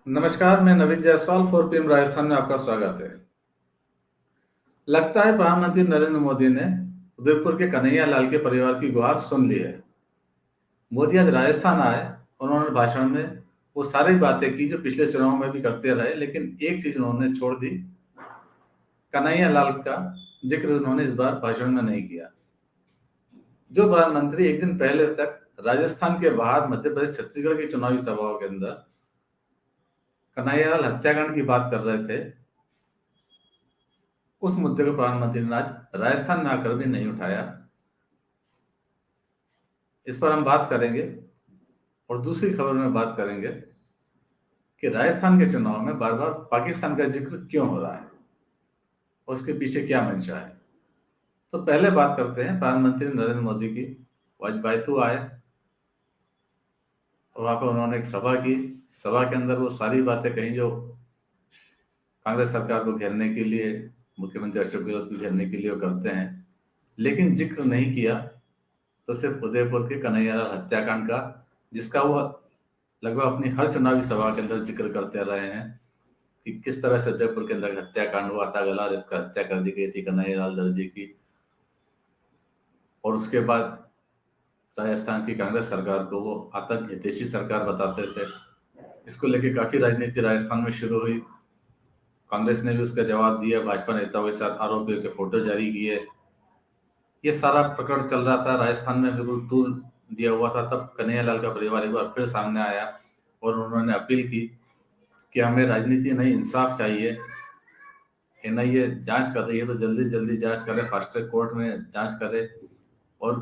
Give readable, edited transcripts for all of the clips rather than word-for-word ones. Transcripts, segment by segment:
नमस्कार, मैं नवीन जायसवाल 4PM राजस्थान में आपका स्वागत है। लगता है प्रधानमंत्री नरेंद्र मोदी ने उदयपुर के कन्हैया लाल के परिवार की गुहार सुन ली है। मोदी आज राजस्थान आए, उन्होंने भाषण में वो सारी बातें की जो पिछले चुनाव में भी करते रहे, लेकिन एक चीज उन्होंने छोड़ दी। कन्हैया लाल का जिक्र उन्होंने इस बार भाषण में नहीं किया। जो प्रधानमंत्री एक दिन पहले तक राजस्थान के बाहर मध्य प्रदेश छत्तीसगढ़ की चुनावी सभाओं के अंदर कन्हैया लाल हत्याकांड की बात कर रहे थे, उस मुद्दे को प्रधानमंत्री ने आज राजस्थान में आकर भी नहीं उठाया। इस पर हम बात करेंगे और दूसरी खबर में बात करेंगे कि राजस्थान के चुनाव में बार बार पाकिस्तान का जिक्र क्यों हो रहा है और उसके पीछे क्या मंशा है। तो पहले बात करते हैं प्रधानमंत्री नरेंद्र मोदी की। वो आज बैतूल आए और वहां पर उन्होंने एक सभा की। सभा के अंदर वो सारी बातें कही जो कांग्रेस सरकार को घेरने के लिए, मुख्यमंत्री अशोक गहलोत को घेरने के लिए वो करते हैं, लेकिन जिक्र नहीं किया तो सिर्फ उदयपुर के कन्हैयालाल हत्याकांड का, जिसका वो लगभग अपनी हर चुनावी सभा के अंदर जिक्र करते रहे हैं कि किस तरह से उदयपुर के अंदर हत्याकांड हुआ था, गला रेत कर हत्या कर दी गई थी कन्हैयालाल दर्जी की। और उसके बाद राजस्थान की कांग्रेस सरकार को वो आतंक हितैषी सरकार बताते थे। इसको लेके काफी राजनीति राजस्थान में शुरू हुई। कांग्रेस ने भी उसका जवाब दिया, भाजपा नेताओं के साथ आरोपियों के फोटो जारी किए। ये सारा प्रकरण चल रहा था राजस्थान में, बिल्कुल तूल दिया हुआ था। तब कन्हैयालाल का परिवार एक बार फिर सामने आया और उन्होंने अपील की कि हमें राजनीति नहीं, इंसाफ चाहिए। एनआईए जांच कर रही है तो जल्दी जल्दी जांच करे, फास्ट ट्रैक कोर्ट में जांच करे और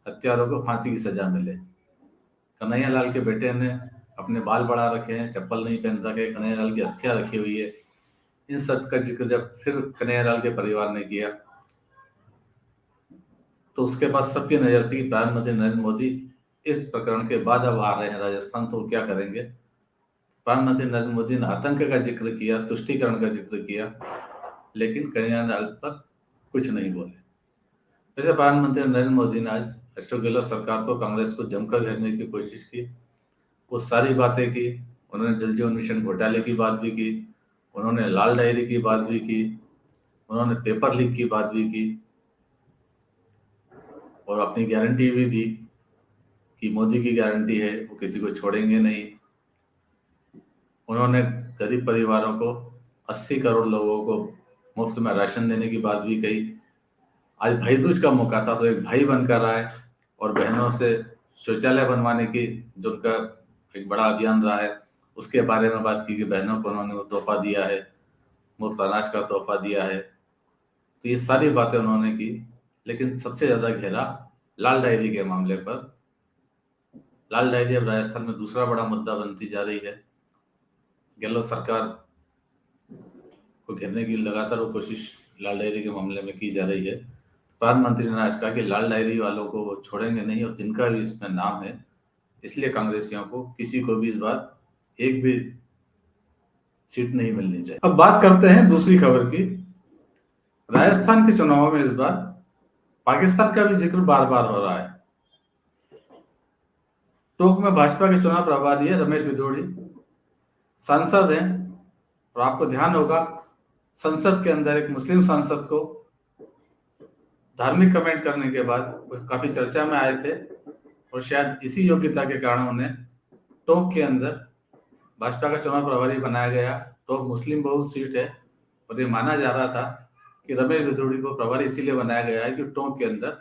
हत्यारों को फांसी की सजा मिले। कन्हैयालाल के बेटे ने अपने बाल बढ़ा रखे हैं, चप्पल नहीं पहन रखे, कन्हैयालाल की अस्थियां रखी हुई है। इन सब का जिक्र जब फिर कन्हैयालाल के परिवार ने किया तो उसके बाद सबकी नजर थी कि प्रधानमंत्री नरेंद्र मोदी इस प्रकरण के बाद अब आ रहे हैं राजस्थान, तो वो क्या करेंगे। प्रधानमंत्री नरेंद्र मोदी ने आतंक का जिक्र किया, तुष्टीकरण का जिक्र किया, लेकिन कन्हैयालाल पर कुछ नहीं बोले। वैसे प्रधानमंत्री नरेंद्र मोदी ने आज अशोक गहलोत सरकार को, कांग्रेस को जमकर घेरने की कोशिश की। वो सारी बातें की। उन्होंने जल जीवन मिशन घोटाले की बात भी की, उन्होंने लाल डायरी की बात भी की, उन्होंने पेपर लीक की बात भी की और अपनी गारंटी भी दी कि मोदी की गारंटी है, वो किसी को छोड़ेंगे नहीं। उन्होंने गरीब परिवारों को, 80 करोड़ लोगों को मुफ्त में राशन देने की बात भी कही। आज भाई दूज का मौका था तो एक भाई बनकर आए और बहनों से शौचालय बनवाने की, जो उनका एक बड़ा अभियान रहा है, उसके बारे में बात की कि बहनों को उन्होंने वो तोहफा दिया है, मुफ्त अनाज का तोहफा दिया है। तो ये सारी बातें उन्होंने की, लेकिन सबसे ज्यादा घेरा लाल डायरी के मामले पर। लाल डायरी अब राजस्थान में दूसरा बड़ा मुद्दा बनती जा रही है। गहलोत सरकार को घेरने की लगातार वो कोशिश लाल डायरी के मामले में की जा रही है। प्रधानमंत्री ने आज कहा कि लाल डायरी वालों को वो छोड़ेंगे नहीं और जिनका भी इसमें नाम है, इसलिए कांग्रेसियों को किसी को भी इस बार एक भी सीट नहीं मिलनी चाहिए। अब बात करते हैं दूसरी खबर की। राजस्थान के चुनाव में इस बार पाकिस्तान का भी जिक्र बार बार हो रहा है। टोंक में भाजपा के चुनाव प्रभारी है रमेश बिधूड़ी, सांसद हैं, और आपको ध्यान होगा संसद के अंदर एक मुस्लिम सांसद को धार्मिक कमेंट करने के बाद वो काफी चर्चा में आए थे और शायद इसी योग्यता के कारण उन्हें टोंक के अंदर भाजपा का चुनाव प्रभारी बनाया गया। टोंक मुस्लिम बहुल सीट है और ये माना जा रहा था कि रमेश बिधूड़ी को प्रभारी इसीलिए बनाया गया है कि टोंक के अंदर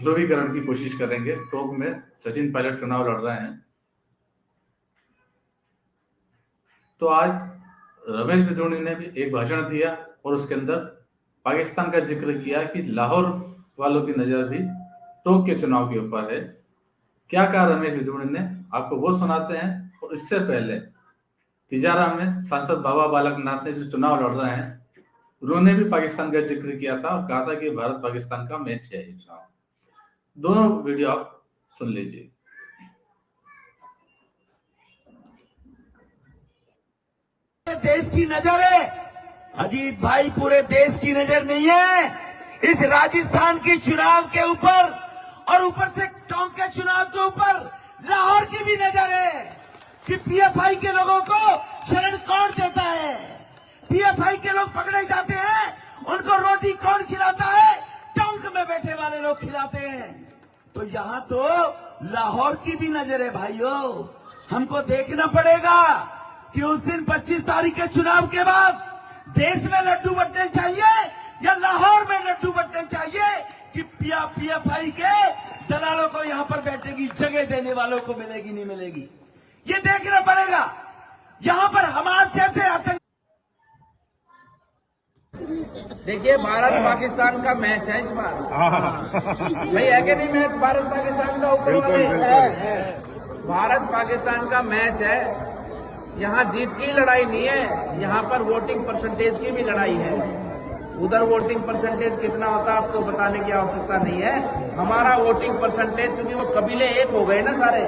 ध्रुवीकरण की कोशिश करेंगे। टोंक में सचिन पायलट चुनाव लड़ रहे हैं, तो आज रमेश बिधूड़ी ने भी एक भाषण दिया और उसके अंदर पाकिस्तान का जिक्र किया कि लाहौर वालों की नजर भी टोंक के चुनाव के ऊपर है। क्या कहा रमेश बिधूड़ी ने, आपको वो सुनाते हैं। और इससे पहले तिजारा में सांसद बाबा बालक नाथ ने जो चुनाव लड़ रहे हैं, उन्होंने भी पाकिस्तान का जिक्र किया था और कहा था कि भारत पाकिस्तान का मैच है ये चुनाव। दोनों वीडियो आप सुन लीजिए। देश की नजर है अजीत भाई, पूरे देश की नजर नहीं है इस राजस्थान के चुनाव के ऊपर, और ऊपर से टोंक के चुनाव के ऊपर लाहौर की भी नजर है। कि पीएफआई के लोगों को शरण कौन देता है, पीएफआई के लोग पकड़े जाते हैं, उनको रोटी कौन खिलाता है, टोंक में बैठे वाले लोग खिलाते हैं। तो यहां तो लाहौर की भी नजर है भाइयों। हमको देखना पड़ेगा कि उस दिन 25 तारीख के चुनाव के बाद देश में लड्डू बंटने चाहिए या लाहौर में लड्डू बंटने चाहिए कि पीएफआई के दलालों को यहां पर बैठने की जगह देने वालों को मिलेगी नहीं मिलेगी, ये देखना पड़ेगा। यहां पर हमास जैसे आतंक। देखिए, भारत पाकिस्तान का मैच है इस बार। भाई है कि नहीं मैच भारत पाकिस्तान का? ऊपर वाले भारत पाकिस्तान का मैच है। यहाँ जीत की लड़ाई नहीं है, यहाँ पर वोटिंग परसेंटेज की भी लड़ाई है। उधर वोटिंग परसेंटेज कितना होता है आपको बताने की आवश्यकता नहीं है। हमारा वोटिंग परसेंटेज, क्योंकि वो कबीले एक हो गए ना सारे,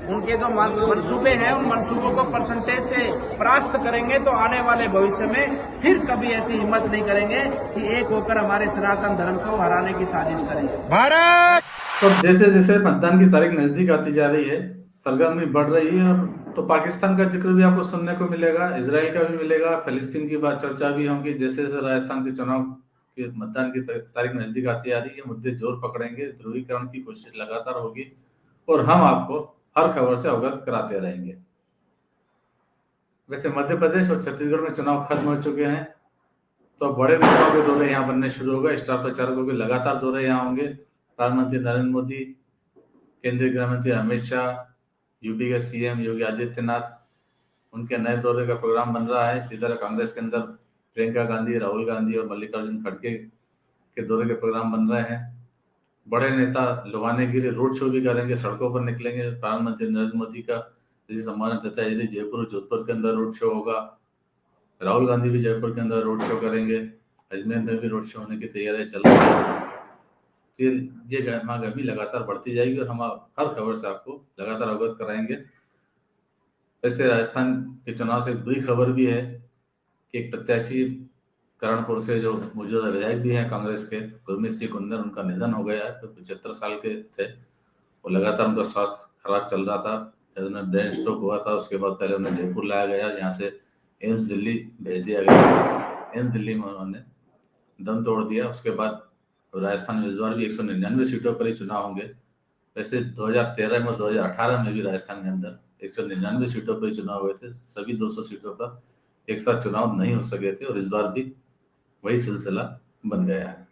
उनके जो मंसूबे हैं उन मंसूबों को परसेंटेज से परास्त करेंगे तो आने वाले भविष्य में फिर कभी ऐसी हिम्मत नहीं करेंगे कि एक होकर हमारे सनातन धर्म को हराने की साजिश करेंगे। भारत तो जैसे जैसे मतदान की तारीख नजदीक आती जा रही है, सरगर्मी बढ़ रही है, तो पाकिस्तान का जिक्र भी आपको सुनने को मिलेगा, इजराइल का भी मिलेगा, फिलिस्तीन की बात चर्चा भी होगी। जैसे जैसे राजस्थान के चुनाव के मतदान की तारीख नजदीक आती आ रही है, मुद्दे जोर पकड़ेंगे, ध्रुवीकरण की कोशिश लगातार होगी और हम आपको हर खबर से अवगत कराते रहेंगे। वैसे मध्य प्रदेश और छत्तीसगढ़ में चुनाव खत्म हो चुके हैं, तो बड़े नेताओं के दौरे यहाँ बनने शुरू हो गए। स्टार प्रचारकों के लगातार दौरे यहाँ होंगे। प्रधानमंत्री नरेंद्र मोदी, केंद्रीय गृह मंत्री अमित शाह, यूपी के सीएम योगी आदित्यनाथ, उनके नए दौरे का प्रोग्राम बन रहा है। इसी तरह कांग्रेस के अंदर प्रियंका गांधी, राहुल गांधी और मल्लिकार्जुन खड़गे के दौरे के प्रोग्राम बन रहे हैं। बड़े नेता लुभाने के लिए रोड शो भी करेंगे, सड़कों पर निकलेंगे। प्रधानमंत्री नरेंद्र मोदी का जैसे सम्मान जताया, जैसे जयपुर और जोधपुर के अंदर रोड शो होगा। राहुल गांधी भी जयपुर के अंदर रोड शो करेंगे। अजमेर में भी रोड शो होने की तैयारियां चल रही है। ये गहमागहमी लगातार बढ़ती जाएगी और हम हर खबर से आपको लगातार अवगत कराएंगे। वैसे राजस्थान के चुनाव से एक बुरी खबर भी है कि एक प्रत्याशी करणपुर से जो मौजूदा विधायक भी हैं कांग्रेस के, गुरमीत सिंह कुंदन, उनका निधन हो गया है। तो 75 साल के थे और लगातार उनका स्वास्थ्य खराब चल रहा था। जब उन्हें ब्रेन स्ट्रोक हुआ था, उसके बाद पहले उन्हें जयपुर लाया गया, जहाँ से एम्स दिल्ली भेज दिया गया। एम्स दिल्ली में उन्होंने दम तोड़ दिया। उसके बाद राजस्थान में इस बार भी 199 सीटों पर ही चुनाव होंगे। वैसे 2013 में और 2018 में भी राजस्थान के अंदर 199 सीटों पर ही चुनाव हुए थे। सभी 200 सीटों पर एक साथ चुनाव नहीं हो सके थे और इस बार भी वही सिलसिला बन गया है।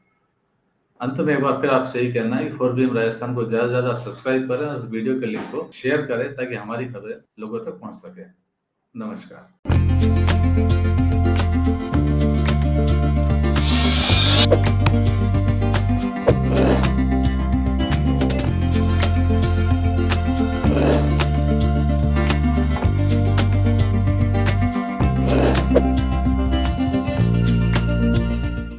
अंत में एक बार फिर आपसे यही कहना है कि 4BM राजस्थान को ज्यादा से ज्यादा सब्सक्राइब करें और वीडियो के लिंक को शेयर करें ताकि हमारी खबरें लोगों तक पहुंच सके। नमस्कार।